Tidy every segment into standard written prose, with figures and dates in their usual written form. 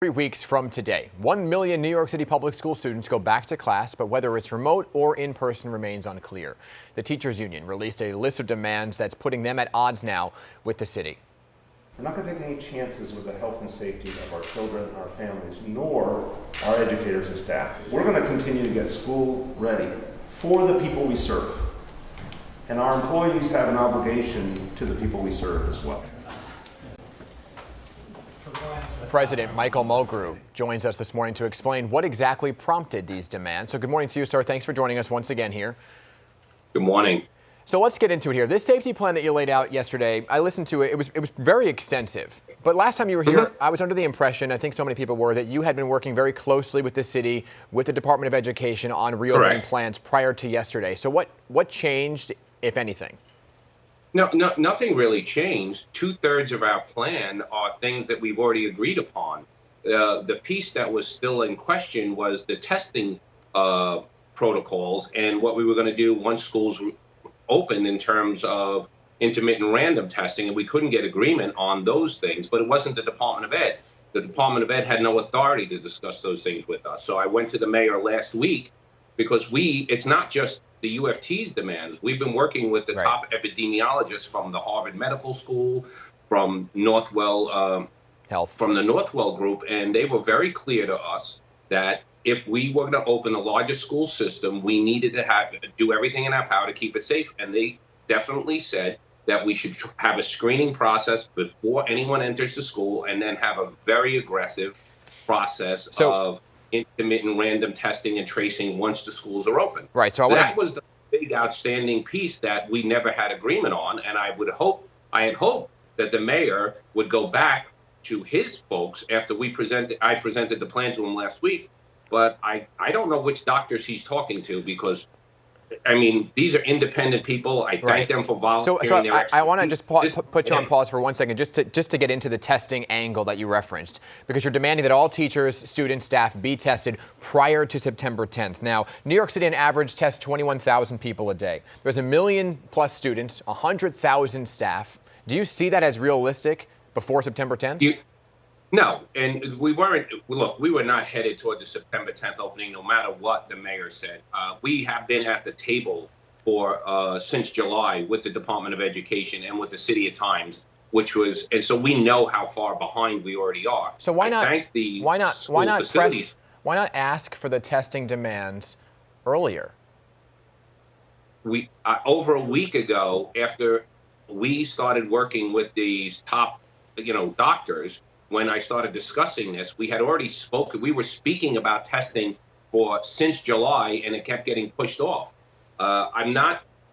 3 weeks from today, 1 million New York City public school students go back to class, but whether it's remote or in person remains unclear. The teachers union released a list of demands that's putting them at odds now with the city. We're not going to take any chances with the health and safety of our children, our families, nor our educators and staff. We're going to continue to get school ready for the people we serve. And our employees have an obligation to the people we serve as well. President Michael Mulgrew joins us this morning to explain what exactly prompted these demands. So good morning to you, sir. Thanks for joining us once again here. Good morning. So let's get into it here. This safety plan that you laid out yesterday, I listened to it. It was very extensive. But last time you were here, I was under the impression, I think so many people were, that you had been working very closely with the city, with the Department of Education on reopening plans prior to yesterday. So what changed, if anything? No, nothing really changed. 2/3 of our plan are things that we've already agreed upon. The piece that was still in question was the testing protocols and what we were going to do once schools opened in terms of intermittent random testing, and we couldn't get agreement on those things, but it wasn't the Department of Ed. The Department of Ed had no authority to discuss those things with us. So I went to the mayor last week because it's not just the UFT's demands. We've been working with the top epidemiologists from the Harvard Medical School, from Northwell Health, from the Northwell group, and they were very clear to us that if we were going to open the largest school system, we needed to do everything in our power to keep it safe. And they definitely said that we should have a screening process before anyone enters the school, and then have a very aggressive process of intermittent random testing and tracing once the schools are open. Right. So that was the big outstanding piece that we never had agreement on, and I had hoped that the mayor would go back to his folks after I presented the plan to him last week. But I don't know which doctors he's talking to, because I mean, these are independent people. I thank them for volunteering their expertise. I want to just put you on pause for 1 second, just to get into the testing angle that you referenced, because you're demanding that all teachers, students, staff be tested prior to September 10th. Now, New York City on average tests 21,000 people a day. There's 1 million plus students, 100,000 staff. Do you see that as realistic before September 10th? No, and we weren't. Look, we were not headed toward the September 10th opening, no matter what the mayor said. We have been at the table for since July with the Department of Education and with the City of Times, and so we know how far behind we already are. So why not ask for the testing demands earlier? We over a week ago, after we started working with these top, doctors. When I started discussing this, we had already spoken. We were speaking about testing since July, and it kept getting pushed off.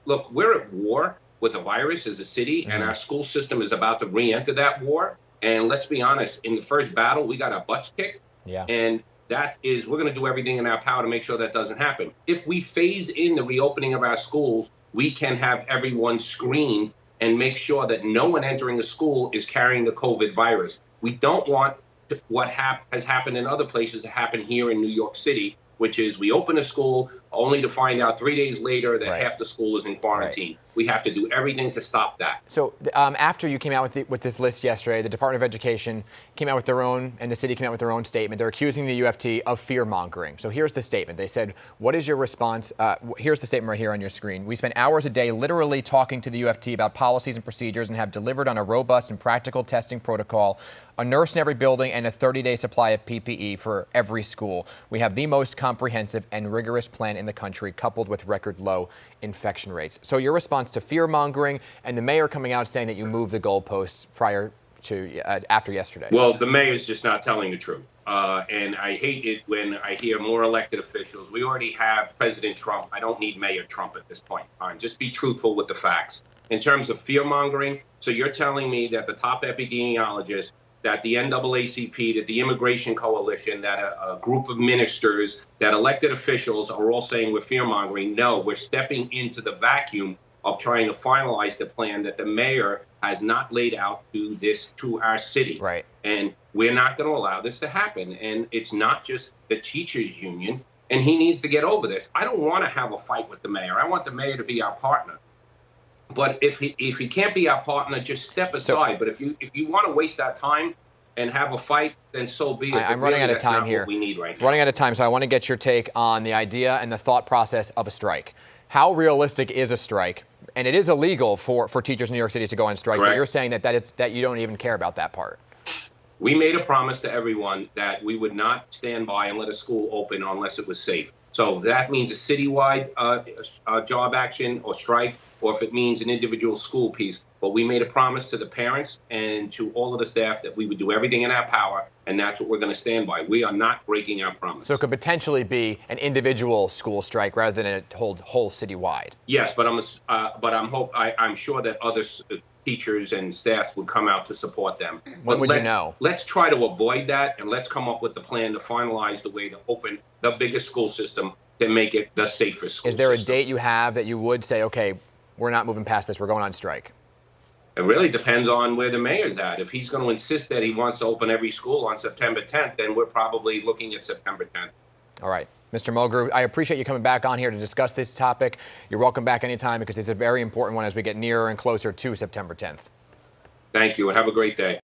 Look, we're at war with the virus as a city, and our school system is about to re-enter that war. And let's be honest, in the first battle, we got our butts kicked. Yeah. And we're going to do everything in our power to make sure that doesn't happen. If we phase in the reopening of our schools, we can have everyone screened and make sure that no one entering the school is carrying the COVID virus. We don't want what has happened in other places to happen here in New York City, which is we open a school only to find out 3 days later that half the school is in quarantine. We have to do everything to stop that. So after you came out with this list yesterday, the Department of Education came out with their own, and the city came out with their own statement. They're accusing the UFT of fear-mongering. So here's the statement. They said, what is your response? Here's the statement right here on your screen. We spent hours a day literally talking to the UFT about policies and procedures and have delivered on a robust and practical testing protocol, a nurse in every building, and a 30-day supply of PPE for every school. We have the most comprehensive and rigorous plan in the country, coupled with record low infection rates. So your response to fear-mongering and the mayor coming out saying that you moved the goalposts after yesterday? Well, the mayor's just not telling the truth. And I hate it when I hear more elected officials. We already have President Trump. I don't need Mayor Trump at this point in time. Just be truthful with the facts. In terms of fear-mongering, so you're telling me that the top epidemiologist, that the NAACP, that the Immigration Coalition, that a group of ministers, that elected officials are all saying we're fear-mongering? No, we're stepping into the vacuum of trying to finalize the plan that the mayor has not laid out to our city. Right. And we're not going to allow this to happen. And it's not just the teachers union, and he needs to get over this. I don't want to have a fight with the mayor. I want the mayor to be our partner. But if he can't be our partner, just step aside. But if you want to waste that time, and have a fight, then so be it. I'm But running really, out of that's time not here. what we need right now. Running out of time, so I want to get your take on the idea and the thought process of a strike. How realistic is a strike? And it is illegal for teachers in New York City to go on strike, but Correct. you're saying that you don't even care about that part. We made a promise to everyone that we would not stand by and let a school open unless it was safe. So that means a citywide job action or strike, or if it means an individual school piece. But we made a promise to the parents and to all of the staff that we would do everything in our power, and that's what we're going to stand by. We are not breaking our promise. So it could potentially be an individual school strike rather than a whole citywide. Yes, but I'm sure that other teachers and staffs would come out to support them. When But would you know? Let's try to avoid that, and let's come up with the plan to finalize the way to open the biggest school system to make it the safest school Is there a system. date you have that you would say, okay, we're not moving past this, we're going on strike? It really depends on where the mayor's at. If he's going to insist that he wants to open every school on September 10th, then we're probably looking at September 10th. All right. Mr. Mulgrew, I appreciate you coming back on here to discuss this topic. You're welcome back anytime because it's a very important one as we get nearer and closer to September 10th. Thank you, and have a great day.